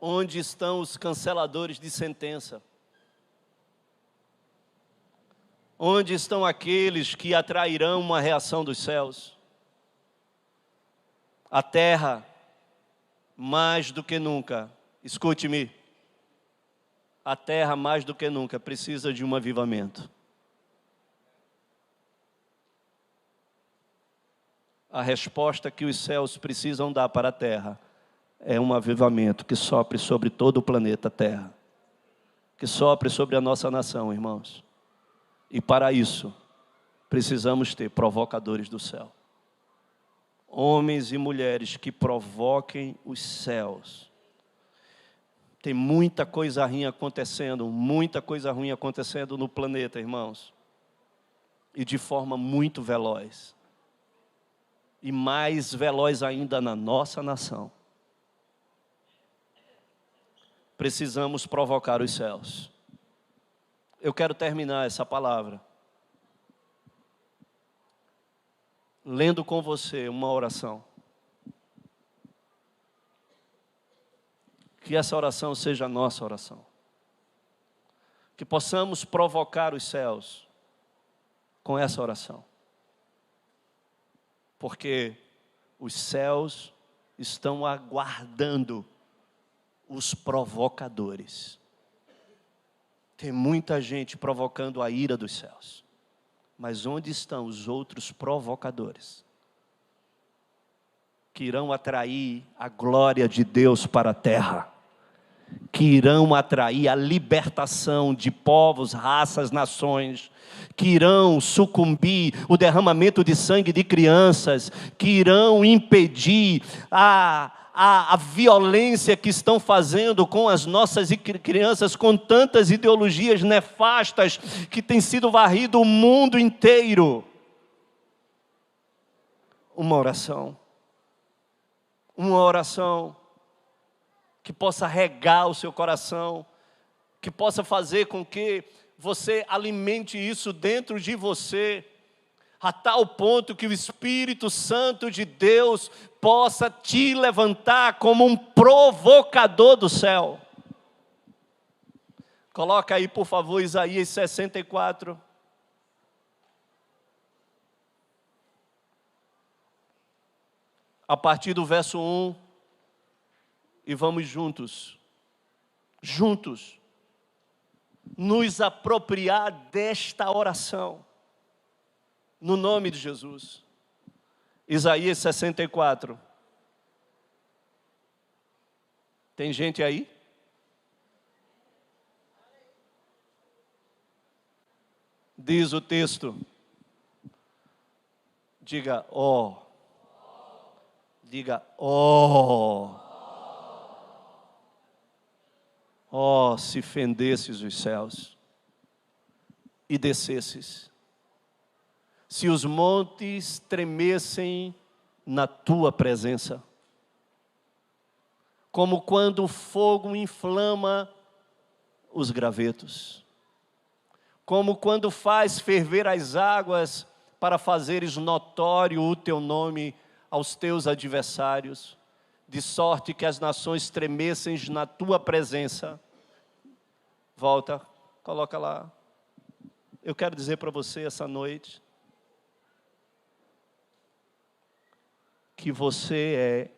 Onde estão os canceladores de sentença? Onde estão aqueles que atrairão uma reação dos céus? A terra, mais do que nunca, escute-me, a terra mais do que nunca precisa de um avivamento. A resposta que os céus precisam dar para a terra é um avivamento que sopre sobre todo o planeta Terra, que sopre sobre a nossa nação, irmãos. E para isso, precisamos ter provocadores do céu. Homens e mulheres que provoquem os céus. Tem muita coisa ruim acontecendo no planeta, irmãos. E de forma muito veloz. E mais veloz ainda na nossa nação. Precisamos provocar os céus. Eu quero terminar essa palavra lendo com você uma oração. Que essa oração seja a nossa oração. Que possamos provocar os céus com essa oração. Porque os céus estão aguardando os provocadores. Tem muita gente provocando a ira dos céus. Mas onde estão os outros provocadores? Que irão atrair a glória de Deus para a terra. Que irão atrair a libertação de povos, raças, nações. Que irão sucumbir o derramamento de sangue de crianças. Que irão impedir a a violência que estão fazendo com as nossas crianças, com tantas ideologias nefastas que têm sido varrido o mundo inteiro. Uma oração que possa regar o seu coração, que possa fazer com que você alimente isso dentro de você, a tal ponto que o Espírito Santo de Deus possa te levantar como um provocador do céu. Coloca aí, por favor, Isaías 64. A partir do verso 1, e vamos juntos, nos apropriar desta oração, no nome de Jesus. Isaías 64. Tem gente aí? Diz o texto, diga, ó. Diga, ó. Ó, se fendesses os céus e descesses, se os montes tremessem na tua presença, como quando o fogo inflama os gravetos, como quando faz ferver as águas para fazeres notório o teu nome aos teus adversários, de sorte que as nações tremessem na tua presença. Volta, coloca lá. Eu quero dizer para você essa noite, que você é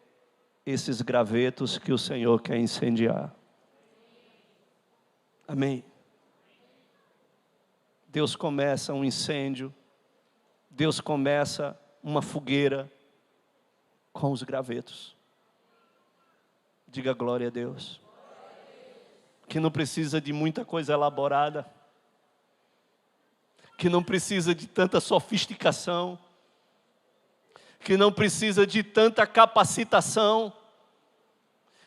esses gravetos que o Senhor quer incendiar. Amém? Deus começa um incêndio, Deus começa uma fogueira com os gravetos. Diga glória a Deus. Que não precisa de muita coisa elaborada, que não precisa de tanta sofisticação, que não precisa de tanta capacitação,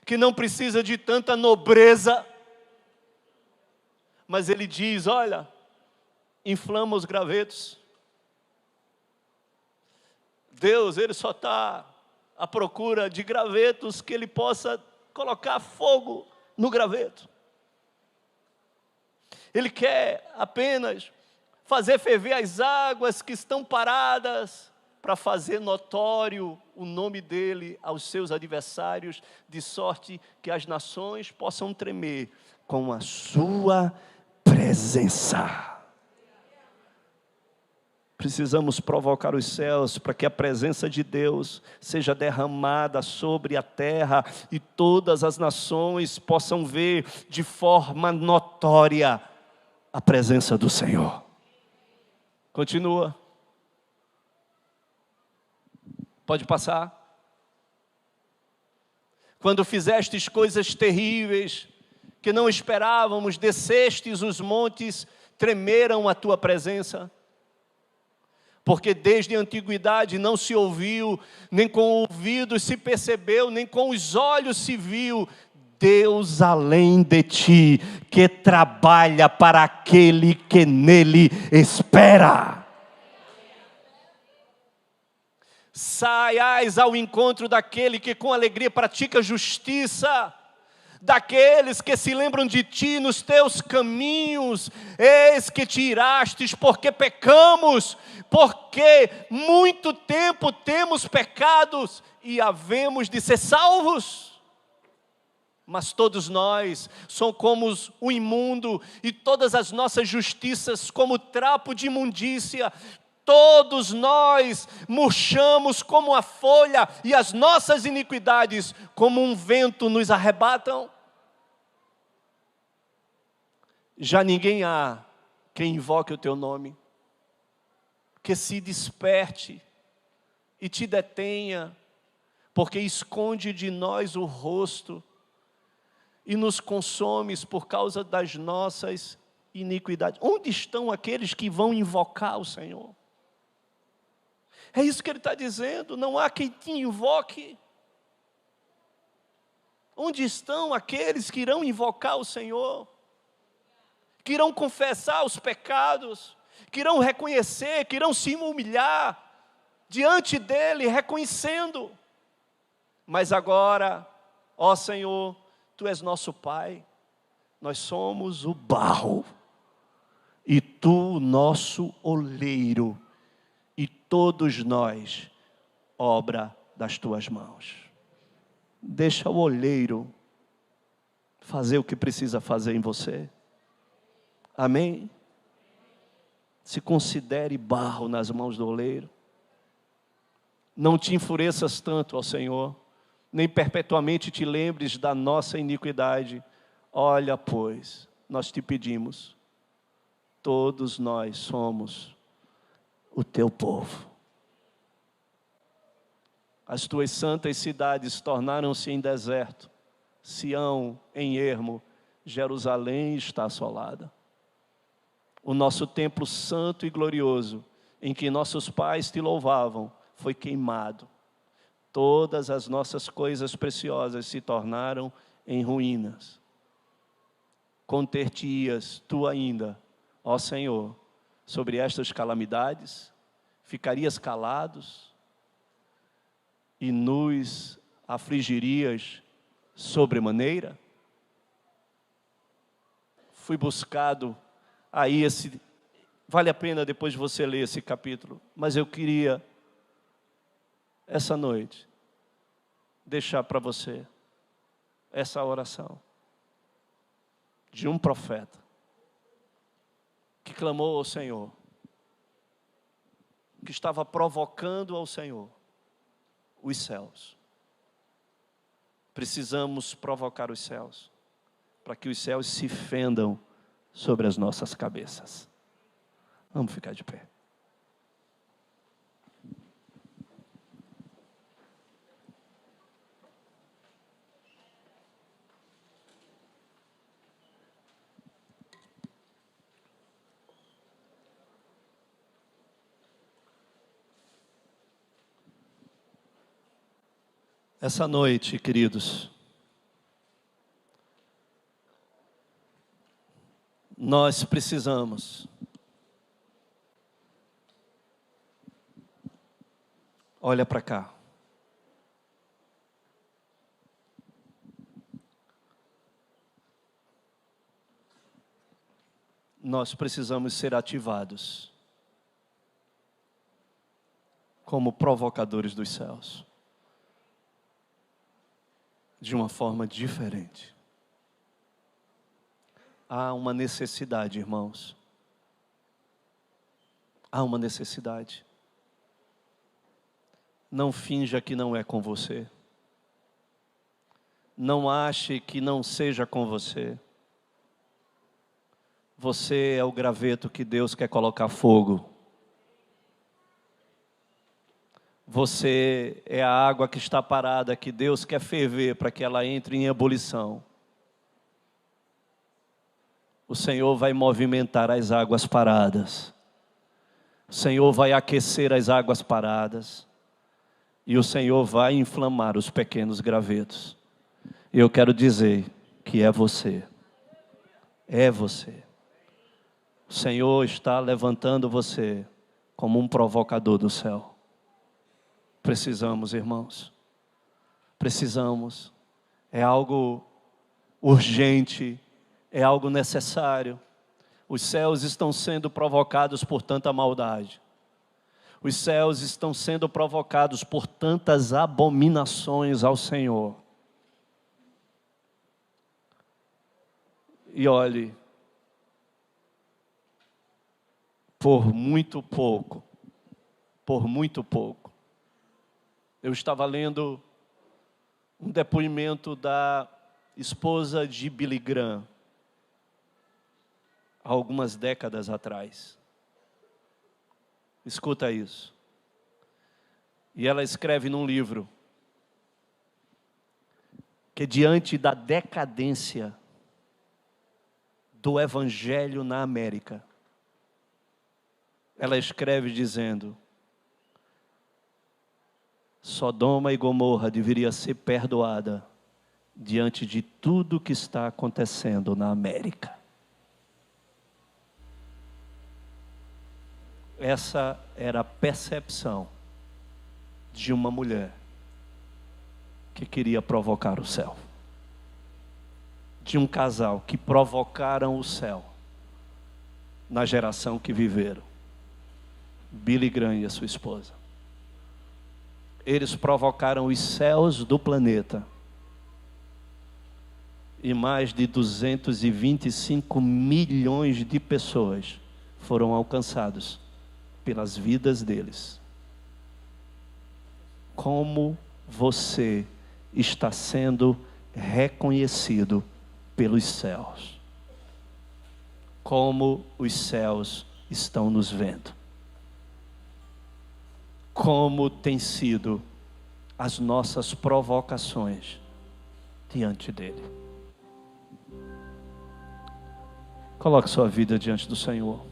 que não precisa de tanta nobreza, mas Ele diz, olha, inflama os gravetos. Deus, Ele só está à procura de gravetos que Ele possa colocar fogo no graveto. Ele quer apenas fazer ferver as águas que estão paradas, para fazer notório o nome dEle aos seus adversários, de sorte que as nações possam tremer com a sua presença. Precisamos provocar os céus para que a presença de Deus seja derramada sobre a terra e todas as nações possam ver de forma notória a presença do Senhor. Continua. Pode passar. Quando fizestes coisas terríveis que não esperávamos, descestes os montes, tremeram a tua presença. Porque desde a antiguidade não se ouviu, nem com o ouvido se percebeu, nem com os olhos se viu, Deus além de ti, que trabalha para aquele que nele espera. Saiais ao encontro daquele que com alegria pratica justiça, daqueles que se lembram de ti nos teus caminhos. Eis que te irastes porque pecamos, porque muito tempo temos pecados e havemos de ser salvos. Mas todos nós somos como o imundo, e todas as nossas justiças como trapo de imundícia. Todos nós murchamos como a folha, e as nossas iniquidades como um vento nos arrebatam. Já ninguém há quem invoque o teu nome, que se desperte e te detenha, porque esconde de nós o rosto e nos consomes por causa das nossas iniquidades. Onde estão aqueles que vão invocar o Senhor? É isso que Ele está dizendo, não há quem te invoque. Onde estão aqueles que irão invocar o Senhor? Que irão confessar os pecados, que irão reconhecer, que irão se humilhar diante dEle, reconhecendo. Mas agora, ó Senhor, Tu és nosso Pai, nós somos o barro, e Tu, nosso oleiro, e todos nós, obra das Tuas mãos. Deixa o oleiro fazer o que precisa fazer em você. Amém? Se considere barro nas mãos do oleiro. Não te enfureças tanto ao Senhor, nem perpetuamente te lembres da nossa iniquidade. Olha, pois, nós te pedimos, todos nós somos o teu povo. As tuas santas cidades tornaram-se em deserto, Sião em ermo, Jerusalém está assolada. O nosso templo santo e glorioso, em que nossos pais te louvavam, foi queimado. Todas as nossas coisas preciosas se tornaram em ruínas. Conter-te-ias tu ainda, ó Senhor, sobre estas calamidades? Ficarias calados e nos afligirias sobremaneira? Fui buscado aí vale a pena depois de você ler esse capítulo, mas eu queria essa noite deixar para você essa oração de um profeta que clamou ao Senhor, que estava provocando ao Senhor os céus. Precisamos provocar os céus, para que os céus se fendam sobre as nossas cabeças. Vamos ficar de pé. Essa noite, queridos, nós precisamos olha para cá. Nós precisamos ser ativados como provocadores dos céus, de uma forma diferente. Há uma necessidade, irmãos. Há uma necessidade. Não finja que não é com você. Não ache que não seja com você. Você é o graveto que Deus quer colocar fogo. Você é a água que está parada, que Deus quer ferver para que ela entre em ebulição. O Senhor vai movimentar as águas paradas. O Senhor vai aquecer as águas paradas. E o Senhor vai inflamar os pequenos gravetos. E eu quero dizer que é você. É você. O Senhor está levantando você como um provocador do céu. Precisamos, irmãos. Precisamos. É algo urgente. É algo necessário. Os céus estão sendo provocados por tanta maldade. Os céus estão sendo provocados por tantas abominações ao Senhor. E olhe, por muito pouco, eu estava lendo um depoimento da esposa de Billy Graham, há algumas décadas atrás. Escuta isso. E ela escreve num livro que diante da decadência do Evangelho na América, ela escreve dizendo: Sodoma e Gomorra deveria ser perdoada diante de tudo que está acontecendo na América. Essa era a percepção de uma mulher que queria provocar o céu. De um casal que provocaram o céu na geração que viveram. Billy Graham e a sua esposa. Eles provocaram os céus do planeta. E mais de 225 milhões de pessoas foram alcançados pelas vidas deles. Como você está sendo reconhecido pelos céus? Como os céus estão nos vendo? Como tem sido as nossas provocações diante dele? Coloque sua vida diante do Senhor.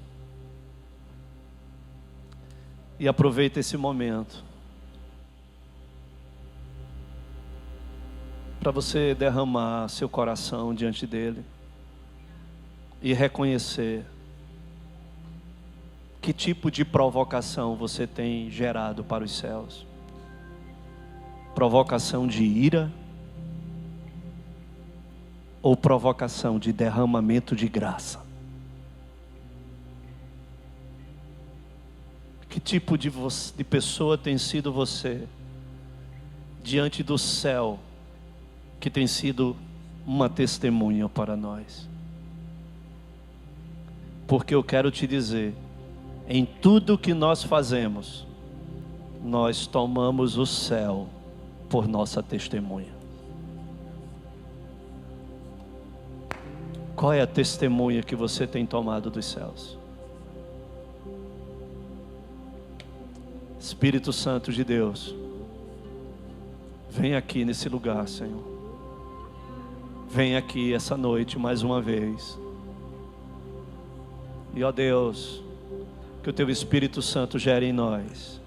E aproveite esse momento para você derramar seu coração diante dele e reconhecer que tipo de provocação você tem gerado para os céus. Provocação de ira ou provocação de derramamento de graça? Que tipo de pessoa tem sido você diante do céu, que tem sido uma testemunha para nós? Porque eu quero te dizer, em tudo que nós fazemos, nós tomamos o céu por nossa testemunha. Qual é a testemunha que você tem tomado dos céus? Espírito Santo de Deus, vem aqui nesse lugar, Senhor. Vem aqui essa noite mais uma vez. E ó Deus, que o Teu Espírito Santo gere em nós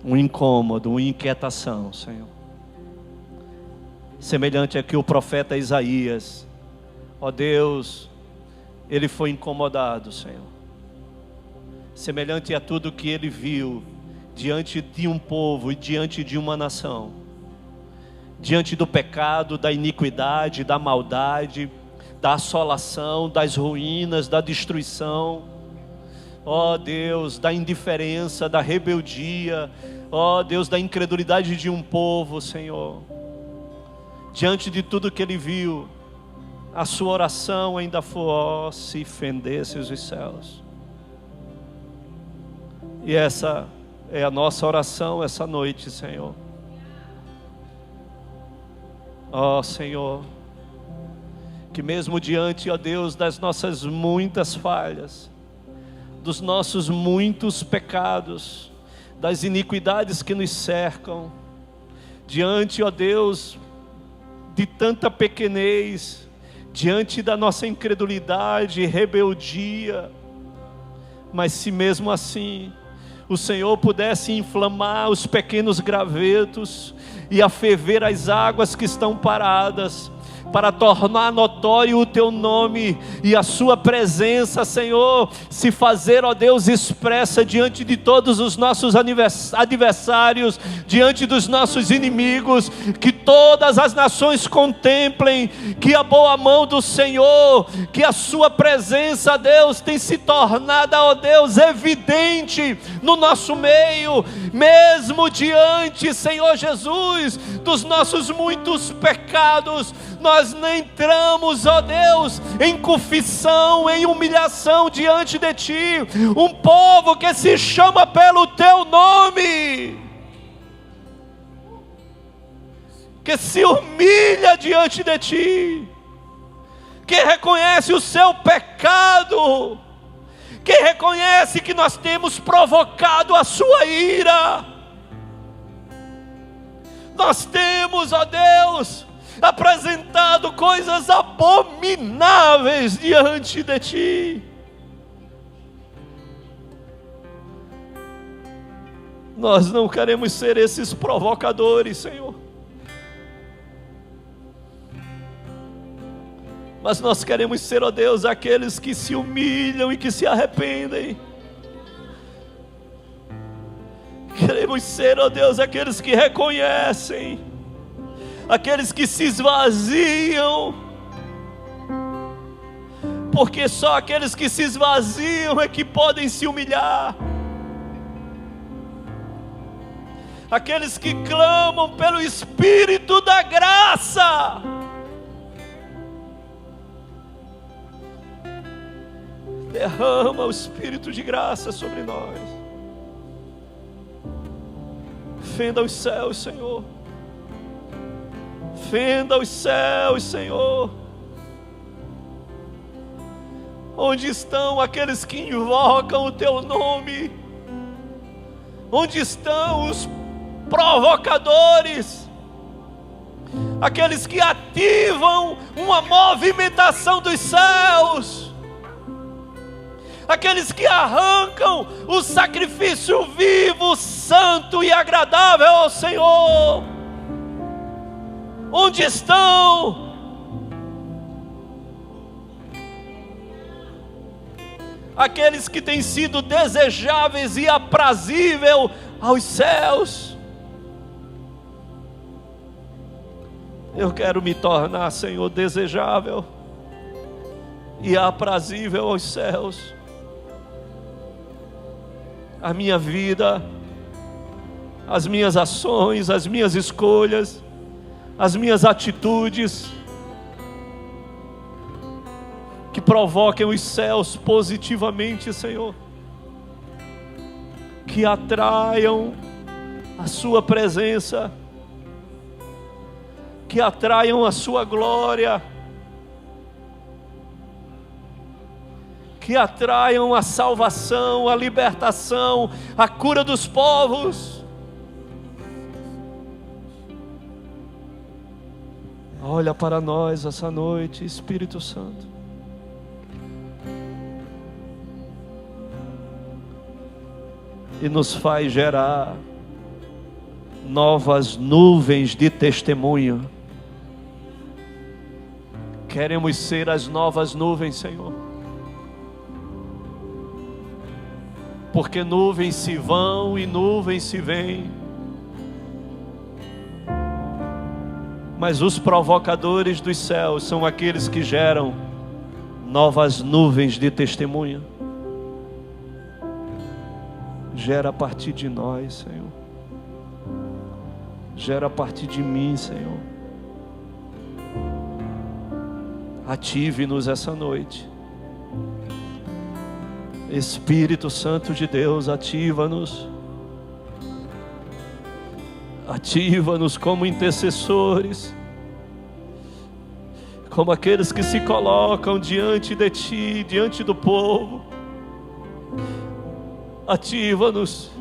um incômodo, uma inquietação, Senhor. Semelhante a que o profeta Isaías, ó Deus, ele foi incomodado, Senhor. Semelhante a tudo que ele viu diante de um povo e diante de uma nação, diante do pecado, da iniquidade, da maldade, da assolação, das ruínas, da destruição, ó Deus, da indiferença, da rebeldia, ó Deus, da incredulidade de um povo, Senhor. Diante de tudo que ele viu, a sua oração ainda foi: ó, se fendesses os céus. E essa é a nossa oração essa noite, Senhor. Ó Senhor, que mesmo diante, ó Deus, das nossas muitas falhas, dos nossos muitos pecados, das iniquidades que nos cercam, diante, ó Deus, de tanta pequenez, diante da nossa incredulidade e rebeldia, mas se mesmo assim o Senhor pudesse inflamar os pequenos gravetos e aferver as águas que estão paradas, para tornar notório o Teu nome e a Sua presença, Senhor, se fazer, ó Deus, expressa diante de todos os nossos adversários, diante dos nossos inimigos, que todas as nações contemplem que a boa mão do Senhor, que a Sua presença, Deus, tem se tornado, ó Deus, evidente no nosso meio, mesmo diante, Senhor Jesus, dos nossos muitos pecados. Nós não entramos, ó Deus, em confissão, em humilhação diante de Ti. Um povo que se chama pelo Teu nome, que se humilha diante de Ti, que reconhece o seu pecado, que reconhece que nós temos provocado a Sua ira. Nós temos, ó Deus, apresentado coisas abomináveis diante de Ti. Nós não queremos ser esses provocadores, Senhor. Mas nós queremos ser, ó Deus, aqueles que se humilham e que se arrependem. Queremos ser, ó Deus, aqueles que reconhecem, aqueles que se esvaziam, porque só aqueles que se esvaziam é que podem se humilhar. Aqueles que clamam pelo Espírito da graça. Derrama o Espírito de graça sobre nós. Fenda os céus, Senhor. Fenda os céus, Senhor. Onde estão aqueles que invocam o Teu nome? Onde estão os provocadores? Aqueles que ativam uma movimentação dos céus? Aqueles que arrancam o sacrifício vivo, santo e agradável ao Senhor? Onde estão? Aqueles que têm sido desejáveis e aprazível aos céus? Eu quero me tornar, Senhor, desejável e aprazível aos céus. A minha vida, as minhas ações, as minhas escolhas, as minhas atitudes, que provoquem os céus positivamente, Senhor, que atraiam a Sua presença, que atraiam a Sua glória, que atraiam a salvação, a libertação, a cura dos povos. Olha para nós essa noite, Espírito Santo. E nos faz gerar novas nuvens de testemunho. Queremos ser as novas nuvens, Senhor. Porque nuvens se vão e nuvens se vêm. Mas os provocadores dos céus são aqueles que geram novas nuvens de testemunho. Gera a partir de nós, Senhor. Gera a partir de mim, Senhor. Ative-nos essa noite. Espírito Santo de Deus, ativa-nos. Ativa-nos como intercessores, como aqueles que se colocam diante de Ti, diante do povo. Ativa-nos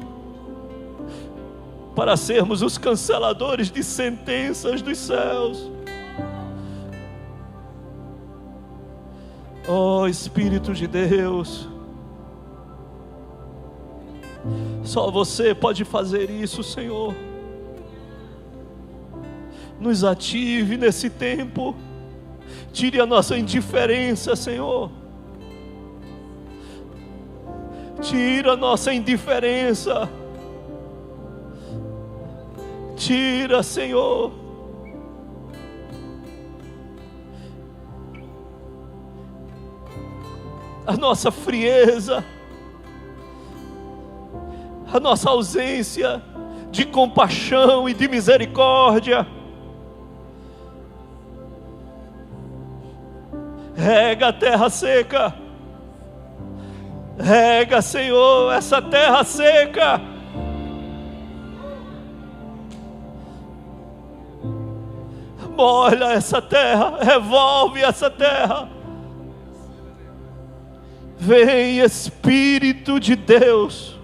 para sermos os canceladores de sentenças dos céus. Oh Espírito de Deus, só Você pode fazer isso, Senhor. Nos ative nesse tempo. Tire a nossa indiferença, Senhor. Tira a nossa indiferença. Tira, Senhor, a nossa frieza, a nossa ausência de compaixão e de misericórdia. Rega a terra seca. Rega, Senhor, essa terra seca. Molha essa terra, revolve essa terra. Vem Espírito de Deus.